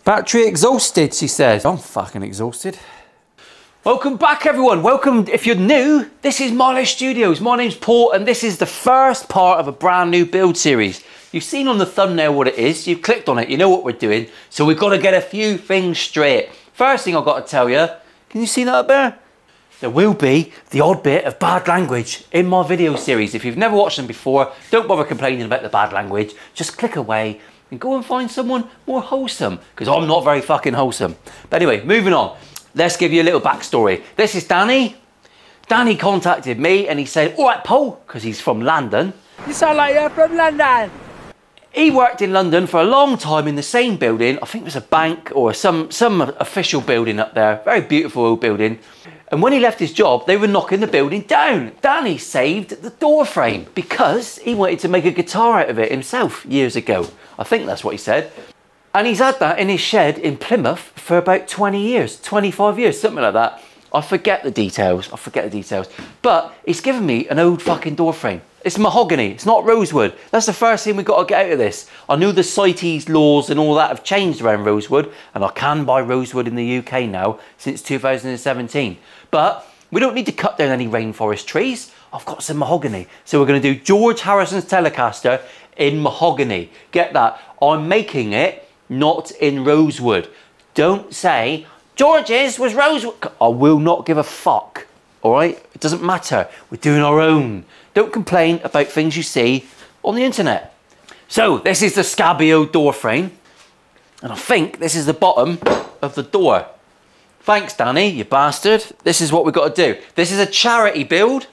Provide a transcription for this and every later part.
Battery exhausted, she says. I'm fucking exhausted. Welcome back, everyone. Welcome, if you're new, this is Marlow Studios. My name's Paul, and this is the first part of a brand new build series. You've seen on the thumbnail what it is. You've clicked on it. You know what we're doing. So we've got to get a few things straight. First thing I've got to tell you, can you see that up there? There will be the odd bit of bad language in my video series. If you've never watched them before, don't bother complaining about the bad language. Just click away and go and find someone more wholesome, because I'm not very fucking wholesome. But anyway, moving on. Let's give you a little backstory. This is Danny. Danny contacted me and he said, all right, Paul, because he's from London. You sound like you're from London. He worked in London for a long time in the same building. I think it was a bank or some official building up there. Very beautiful old building. And when he left his job, they were knocking the building down. Danny saved the door frame because he wanted to make a guitar out of it himself years ago. I think that's what he said. And he's had that in his shed in Plymouth for about 20 years, 25 years, something like that. I forget the details, But he's given me an old fucking door frame. It's mahogany, it's not rosewood. That's the first thing we've got to get out of this. I know the CITES laws and all that have changed around rosewood, and I can buy rosewood in the UK now since 2017. But we don't need to cut down any rainforest trees. I've got some mahogany. So we're going to do George Harrison's Telecaster in mahogany. Get that? I'm making it not in rosewood. Don't say, George's was rosewood. I will not give a fuck, all right? It doesn't matter. We're doing our own. Don't complain about things you see on the internet. So this is the scabby old door frame. And I think this is the bottom of the door. Thanks, Danny, you bastard. This is what we've got to do. This is a charity build.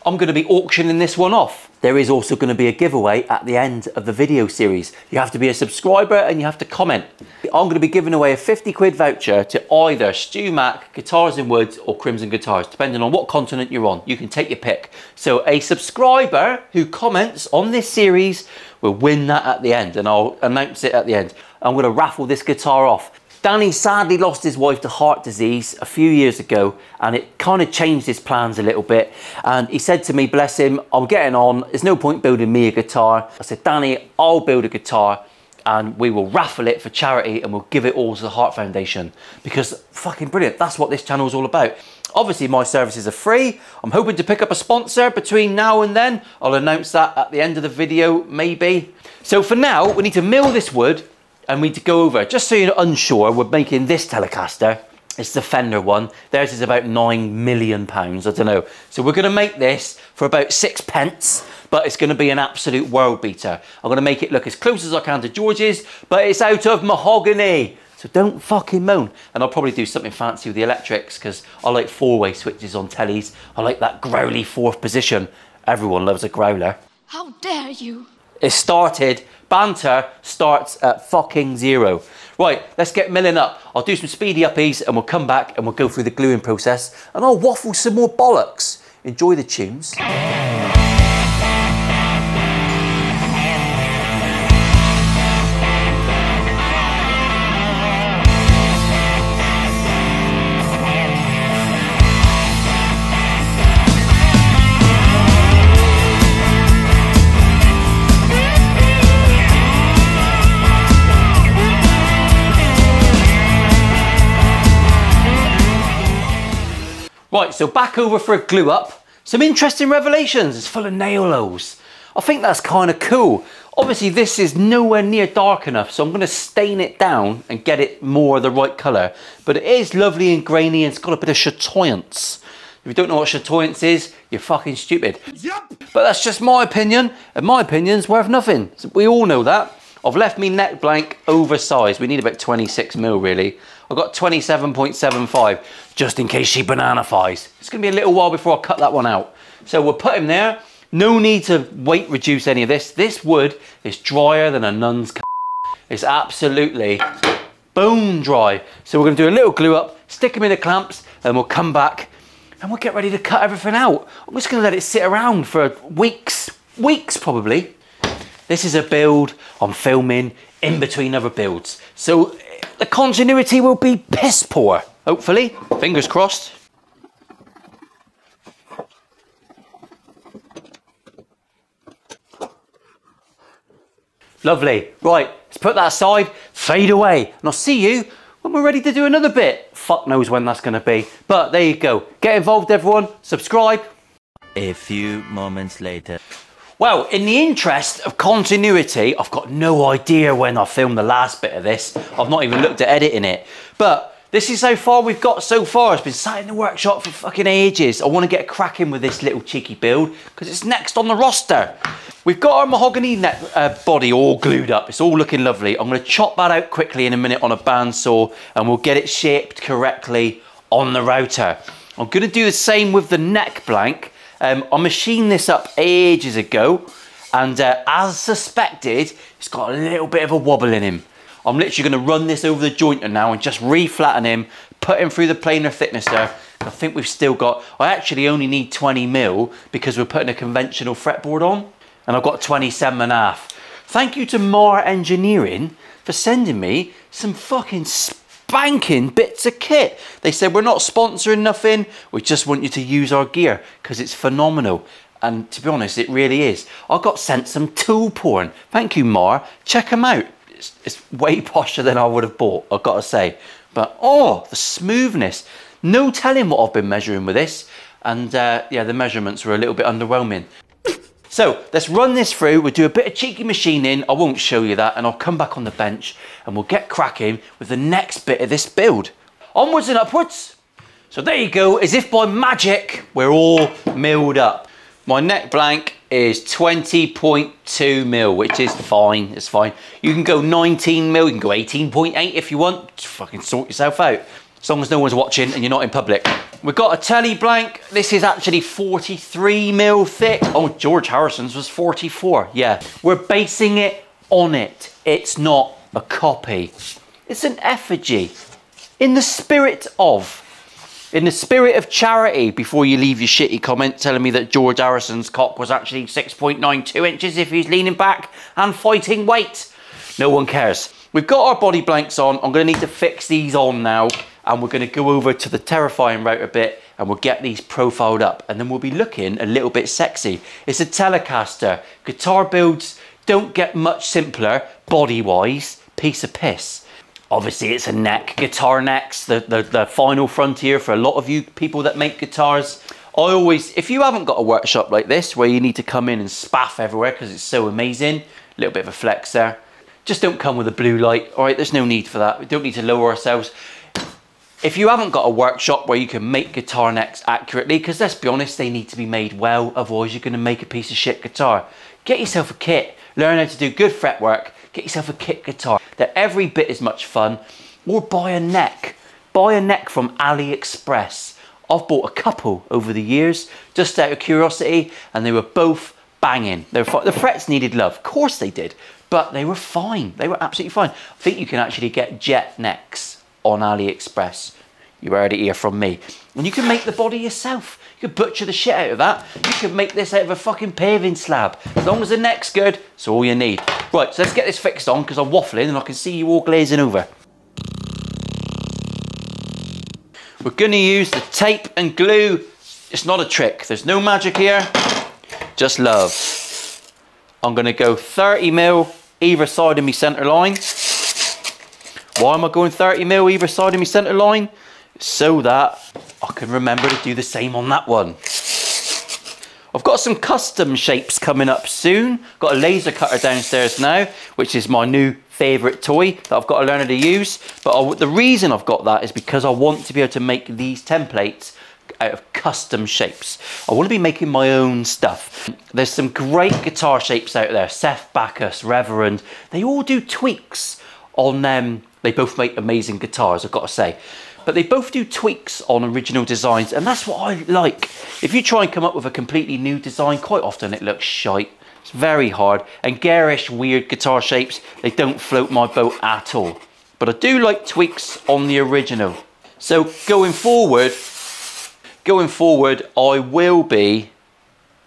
I'm going to be auctioning this one off. There is also going to be a giveaway at the end of the video series. You have to be a subscriber and you have to comment. I'm going to be giving away a 50 quid voucher to either Stu Mac, Guitars and Woods or Crimson Guitars, depending on what continent you're on. You can take your pick. So a subscriber who comments on this series will win that at the end, and I'll announce it at the end. I'm going to raffle this guitar off. Danny sadly lost his wife to heart disease a few years ago, and it kind of changed his plans a little bit. And he said to me, bless him, I'm getting on, there's no point building me a guitar. I said, Danny, I'll build a guitar and we will raffle it for charity and we'll give it all to the Heart Foundation, because fucking brilliant. That's what this channel is all about. Obviously my services are free. I'm hoping to pick up a sponsor between now and then. I'll announce that at the end of the video, maybe. So for now, we need to mill this wood. And we need to go over, just so you're unsure, we're making this Telecaster. It's the Fender one. Theirs is about £9 million, I don't know. So we're gonna make this for about 6p, but it's gonna be an absolute world beater. I'm gonna make it look as close as I can to George's, but it's out of mahogany. So don't fucking moan. And I'll probably do something fancy with the electrics, because I like four-way switches on tellies. I like that growly fourth position. Everyone loves a growler. How dare you? It started, banter starts at fucking 0. Right, let's get milling up. I'll do some speedy uppies and we'll come back and we'll go through the gluing process and I'll waffle some more bollocks. Enjoy the tunes. Right, so back over for a glue up. Some interesting revelations. It's full of nail holes. I think that's kind of cool. Obviously this is nowhere near dark enough, so I'm going to stain it down and get it more the right colour. But it is lovely and grainy and it's got a bit of chatoyance. If you don't know what chatoyance is, you're fucking stupid. Yep. But that's just my opinion, and my opinion's worth nothing. So we all know that. I've left me neck blank oversized. We need about 26 mil really. I've got 27.75, just in case she banana-fies. It's gonna be a little while before I cut that one out. So we'll put him there. No need to weight reduce any of this. This wood is drier than a nun's c***. It's absolutely bone dry. So we're gonna do a little glue up, stick him in the clamps, and we'll come back and we'll get ready to cut everything out. I'm just gonna let it sit around for weeks probably. This is a build I'm filming in between other builds. So the continuity will be piss poor, hopefully. Fingers crossed. Lovely. Right, let's put that aside, fade away, and I'll see you when we're ready to do another bit. Fuck knows when that's going to be. But there you go. Get involved, everyone. Subscribe. A few moments later. Well, in the interest of continuity, I've got no idea when I filmed the last bit of this. I've not even looked at editing it. But this is how far we've got so far. It's been sat in the workshop for fucking ages. I want to get cracking with this little cheeky build because it's next on the roster. We've got our mahogany body all glued up. It's all looking lovely. I'm going to chop that out quickly in a minute on a bandsaw and we'll get it shaped correctly on the router. I'm going to do the same with the neck blank. I machined this up ages ago and as suspected, it's got a little bit of a wobble in him. I'm literally going to run this over the jointer now and just re-flatten him, put him through the planer thicknesser. I think we've still got, I actually only need 20 mil because we're putting a conventional fretboard on and I've got 27.5. Thank you to Mar Engineering for sending me some fucking spanking bits of kit. They said, we're not sponsoring nothing, we just want you to use our gear because it's phenomenal. And to be honest, it really is. I got sent some tool porn. Thank you, Mar. Check them out. It's way posher than I would have bought, I've got to say. But oh, the smoothness. No telling what I've been measuring with this. And yeah, the measurements were a little bit underwhelming. So let's run this through. We'll do a bit of cheeky machining. I won't show you that. And I'll come back on the bench and we'll get cracking with the next bit of this build. Onwards and upwards. So there you go. As if by magic, we're all milled up. My neck blank is 20.2 mil, which is fine. It's fine. You can go 19 mil, you can go 18.8 if you want. Just fucking sort yourself out. As long as no one's watching and you're not in public. We've got a Tele blank. This is actually 43 mil thick. Oh, George Harrison's was 44. Yeah, we're basing it on it. It's not a copy. It's an effigy. In the spirit of charity, before you leave your shitty comment telling me that George Harrison's cock was actually 6.92 inches if he's leaning back and fighting weight. No one cares. We've got our body blanks on. I'm going to need to fix these on now. And we're going to go over to the terrifying router bit and we'll get these profiled up. And then we'll be looking a little bit sexy. It's a Telecaster. Guitar builds don't get much simpler body-wise. Piece of piss. Obviously it's a neck, guitar necks, the final frontier for a lot of you people that make guitars. I always, if you haven't got a workshop like this where you need to come in and spaff everywhere because it's so amazing, a little bit of a flex there. Just don't come with a blue light, all right? There's no need for that. We don't need to lower ourselves. If you haven't got a workshop where you can make guitar necks accurately, because let's be honest, they need to be made well, otherwise you're going to make a piece of shit guitar. Get yourself a kit, learn how to do good fretwork, get yourself a kit guitar. They're every bit as much fun. Or buy a neck. Buy a neck from AliExpress. I've bought a couple over the years, just out of curiosity, and they were both banging. They were fine. The frets needed love, of course they did, but they were fine. They were absolutely fine. I think you can actually get jet necks on AliExpress. You heard it here from me. And you can make the body yourself. You can butcher the shit out of that. You can make this out of a fucking paving slab. As long as the neck's good, that's all you need. Right, so let's get this fixed on because I'm waffling and I can see you all glazing over. We're gonna use the tape and glue. It's not a trick. There's no magic here, just love. I'm gonna go 30 mil either side of me center line. Why am I going 30 mil either side of my centre line? So that I can remember to do the same on that one. I've got some custom shapes coming up soon. Got a laser cutter downstairs now, which is my new favourite toy that I've got to learn how to use. But the reason I've got that is because I want to be able to make these templates out of custom shapes. I want to be making my own stuff. There's some great guitar shapes out there. Seth Backus, Reverend. They all do tweaks on them. They both make amazing guitars, I've got to say. But they both do tweaks on original designs, and that's what I like. If you try and come up with a completely new design, quite often it looks shite. It's very hard. And garish, weird guitar shapes, they don't float my boat at all. But I do like tweaks on the original. So going forward, I will be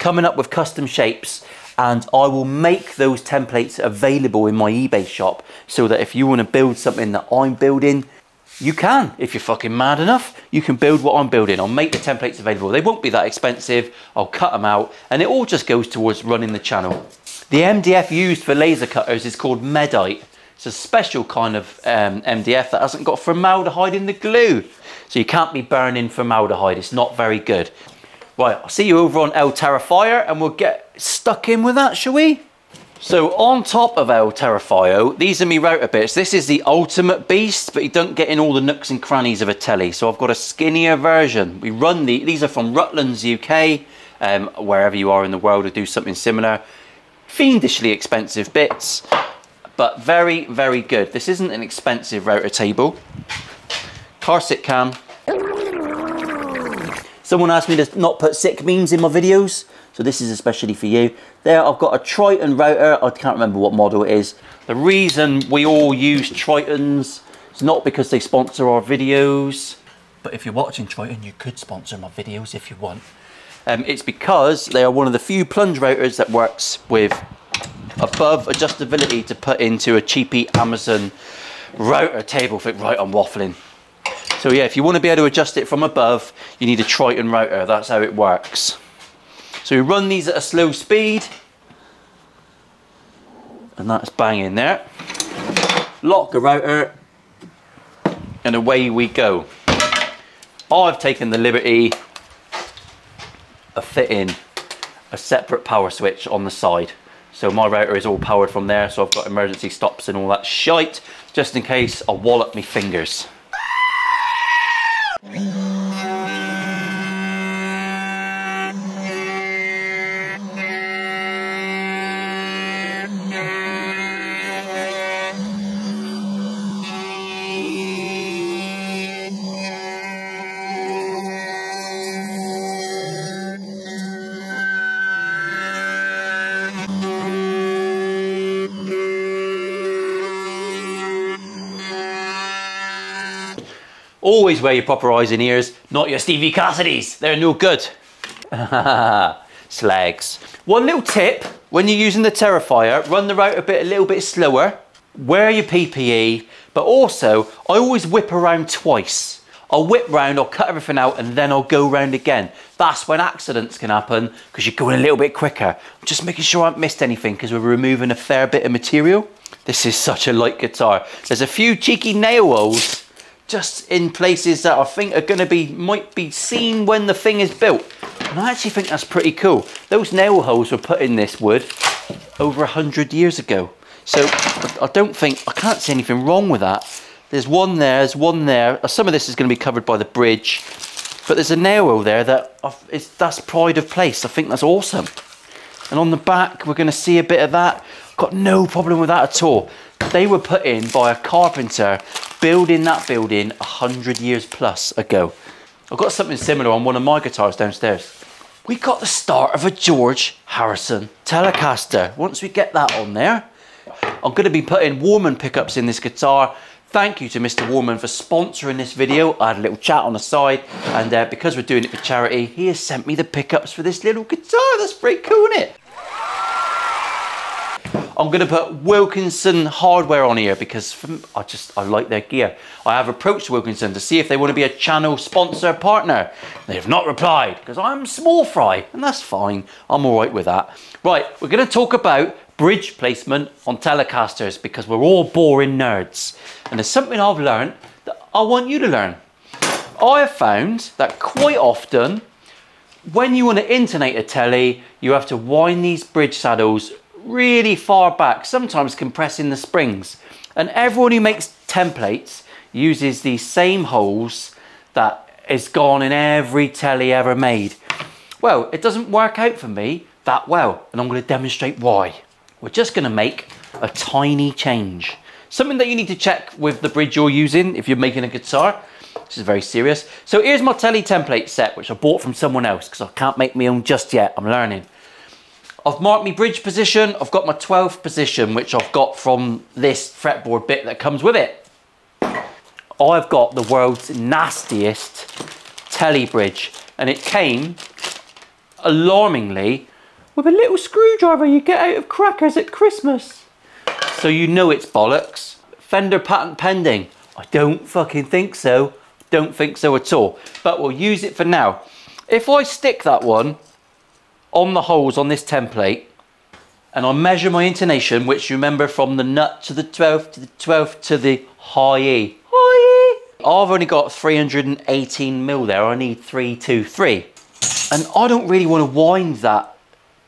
coming up with custom shapes, and I will make those templates available in my eBay shop so that if you want to build something that I'm building, you can. If you're fucking mad enough, you can build what I'm building. I'll make the templates available. They won't be that expensive. I'll cut them out and it all just goes towards running the channel. The MDF used for laser cutters is called Medite. It's a special kind of MDF that hasn't got formaldehyde in the glue. So you can't be burning formaldehyde, it's not very good. Right, I'll see you over on El Terrifier and we'll get stuck in with that, shall we? So on top of El Terrifio, these are me router bits. This is the ultimate beast, but you don't get in all the nooks and crannies of a telly. So I've got a skinnier version. We run these are from Rutland's UK, wherever you are in the world to do something similar. Fiendishly expensive bits, but very, very good. This isn't an expensive router table. Car sit cam. Someone asked me to not put sick memes in my videos, so this is especially for you. There, I've got a Triton router. I can't remember what model it is. The reason we all use Tritons is not because they sponsor our videos, but if you're watching Triton, you could sponsor my videos if you want. It's because they are one of the few plunge routers that works with above adjustability to put into a cheapy Amazon router table. Right, I'm waffling. So yeah, if you want to be able to adjust it from above, you need a Triton router. That's how it works. So we run these at a slow speed, and that's banging there. Lock the router, and away we go. I've taken the liberty of fitting a separate power switch on the side. So my router is all powered from there, so I've got emergency stops and all that shite, just in case I wallop me fingers. Always wear your proper eyes and ears, not your Stevie Cassidy's. They're no good. Slags. One little tip, when you're using the Terrifier, run the router a little bit slower. Wear your PPE, but also, I always whip around twice. I'll whip round, I'll cut everything out, and then I'll go round again. That's when accidents can happen, because you're going a little bit quicker. I'm just making sure I haven't missed anything, because we're removing a fair bit of material. This is such a light guitar. There's a few cheeky nail holes just in places that I think are going to might be seen when the thing is built. And I actually think that's pretty cool. Those nail holes were put in this wood over 100 years ago. So I can't see anything wrong with that. There's one there, there's one there. Some of this is going to be covered by the bridge, but there's a nail hole there that's pride of place. I think that's awesome. And on the back, we're going to see a bit of that. Got no problem with that at all. They were put in by a carpenter building that building 100 years plus ago. I've got something similar on one of my guitars downstairs. We got the start of a George Harrison Telecaster. Once we get that on there, I'm going to be putting Warman pickups in this guitar. Thank you to Mr. Warman for sponsoring this video. I had a little chat on the side, and because we're doing it for charity, he has sent me the pickups for this little guitar. That's pretty cool, isn't it? I'm going to put Wilkinson hardware on here because I like their gear. I have approached Wilkinson to see if they want to be a channel sponsor partner. They have not replied because I'm small fry, and that's fine. I'm all right with that. Right, we're going to talk about bridge placement on Telecasters because we're all boring nerds. And there's something I've learned that I want you to learn. I have found that quite often when you want to intonate a telly, you have to wind these bridge saddles really far back, sometimes compressing the springs. And everyone who makes templates uses these same holes that is gone in every telly ever made. Well, it doesn't work out for me that well, and I'm going to demonstrate why. We're just going to make a tiny change. Something that you need to check with the bridge you're using if you're making a guitar. This is very serious. So here's my telly template set, which I bought from someone else because I can't make my own just yet. I'm learning. I've marked my bridge position. I've got my 12th position, which I've got from this fretboard bit that comes with it. I've got the world's nastiest telly bridge, and it came, alarmingly, with a little screwdriver you get out of crackers at Christmas. So you know it's bollocks. Fender patent pending. I don't fucking think so. Don't think so at all. But we'll use it for now. If I stick that one on the holes on this template and I measure my intonation, which you remember from the nut to the 12th to the 12th to the high E. High E. I've only got 318 mil there. I need 323. And I don't really want to wind that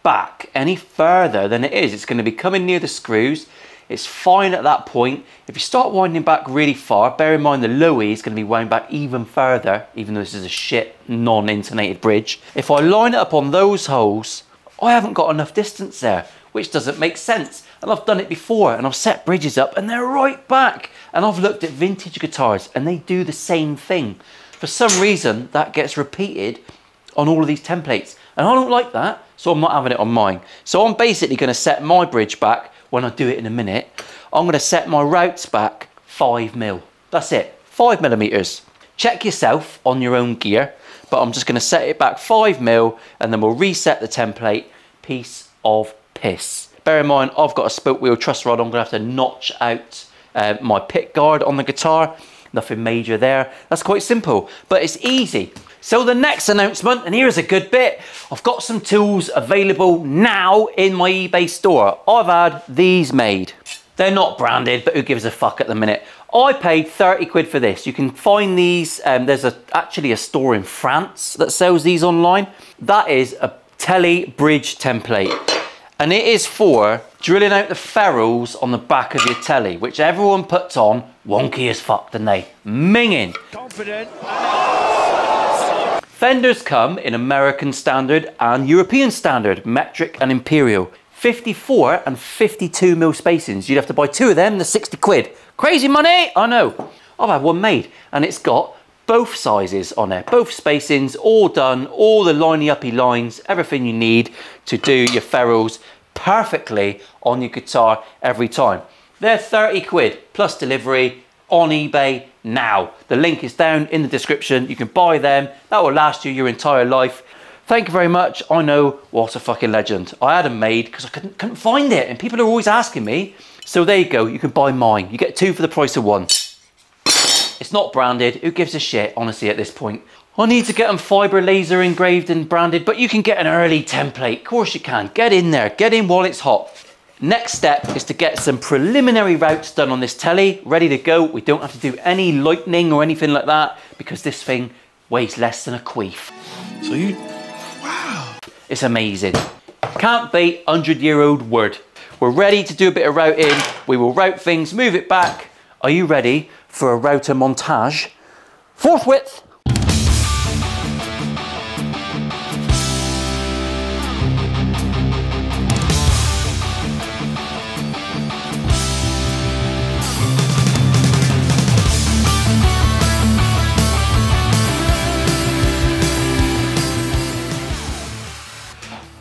back any further than it is. It's going to be coming near the screws. It's fine at that point. If you start winding back really far, bear in mind the low E is going to be wound back even further, even though this is a shit non-intonated bridge. If I line it up on those holes, I haven't got enough distance there, which doesn't make sense. And I've done it before, and I've set bridges up and they're right back. And I've looked at vintage guitars and they do the same thing. For some reason, that gets repeated on all of these templates. And I don't like that, so I'm not having it on mine. So I'm basically going to set my bridge back. When I do it in a minute, I'm going to set my routes back 5 mil. That's it, 5 millimeters. Check yourself on your own gear, but I'm just going to set it back 5 mil and then we'll reset the template. Piece of piss. Bear in mind, I've got a spoke wheel truss rod. I'm going to have to notch out my pick guard on the guitar. Nothing major there. That's quite simple, but it's easy. So the next announcement, and here's a good bit, I've got some tools available now in my eBay store. I've had these made. They're not branded, but who gives a fuck at the minute? I paid 30 quid for this. You can find these, there's actually a store in France that sells these online. That is a Tele bridge template. And it is for drilling out the ferrules on the back of your Tele, which everyone puts on wonky as fuck, don't they? Minging. Confident. Fenders come in American standard and European standard, metric and imperial. 54 and 52 mil spacings. You'd have to buy 2 of them, they're 60 quid. Crazy money, I know. I've had one made and it's got both sizes on there, both spacings, all done, all the liney-uppy lines, everything you need to do your ferrules perfectly on your guitar every time. They're 30 quid plus delivery on eBay now. The link is down in the description. You can buy them. That will last you your entire life. Thank you very much. I know, what a fucking legend. I had them made because I couldn't find it and people are always asking me. So there you go, you can buy mine. You get 2 for the price of 1. It's not branded. Who gives a shit, honestly, at this point? I need to get them fibre laser engraved and branded, but you can get an early template. Of course you can. Get in there. Get in while it's hot. Next step is to get some preliminary routes done on this Tele, ready to go. We don't have to do any lightning or anything like that because this thing weighs less than a queef. So you, wow. It's amazing. Can't beat 100-year-old word. We're ready to do a bit of routing. We will route things, move it back. Are you ready for a router montage? Forthwith.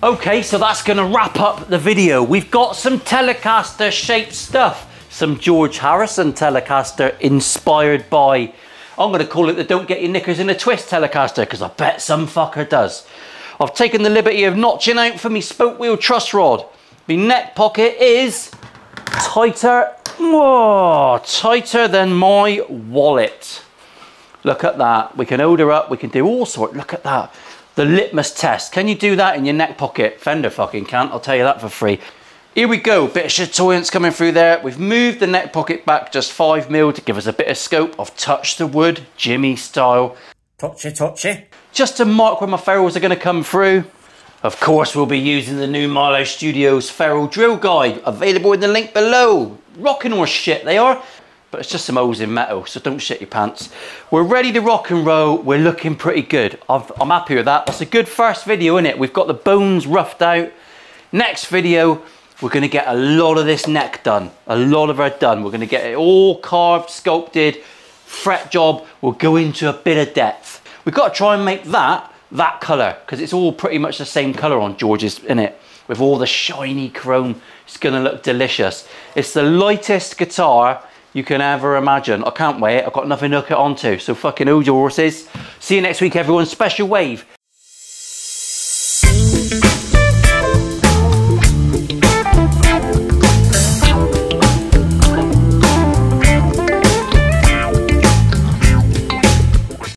Okay, so that's gonna wrap up the video. We've got some Telecaster shaped stuff. Some George Harrison Telecaster inspired by, I'm gonna call it the don't get your knickers in a twist Telecaster, because I bet some fucker does. I've taken the liberty of notching out for me spoke wheel truss rod. The neck pocket is tighter, tighter than my wallet. Look at that. We can hold her up, we can do all sorts. Look at that. The litmus test. Can you do that in your neck pocket? Fender fucking can't, I'll tell you that for free. Here we go, bit of chatoyance coming through there. We've moved the neck pocket back just 5 mil to give us a bit of scope. I've touched the wood, Jimmy style. Touchy. Just to mark where my ferrules are gonna come through. Of course, we'll be using the new Milo Studios ferrule drill guide, available in the link below. Rocking horse shit they are, but it's just some holes in metal, so don't shit your pants. We're ready to rock and roll. We're looking pretty good. I'm happy with that. That's a good first video, isn't it? We've got the bones roughed out. Next video, we're gonna get a lot of this neck done. A lot of her done. We're gonna get it all carved, sculpted, fret job. We'll go into a bit of depth. We've got to try and make that colour, because it's all pretty much the same colour on George's, isn't it? With all the shiny chrome. It's gonna look delicious. It's the lightest guitar you can ever imagine. I can't wait. I've got nothing to hook it onto, so fucking hold your horses. See you next week, everyone. Special wave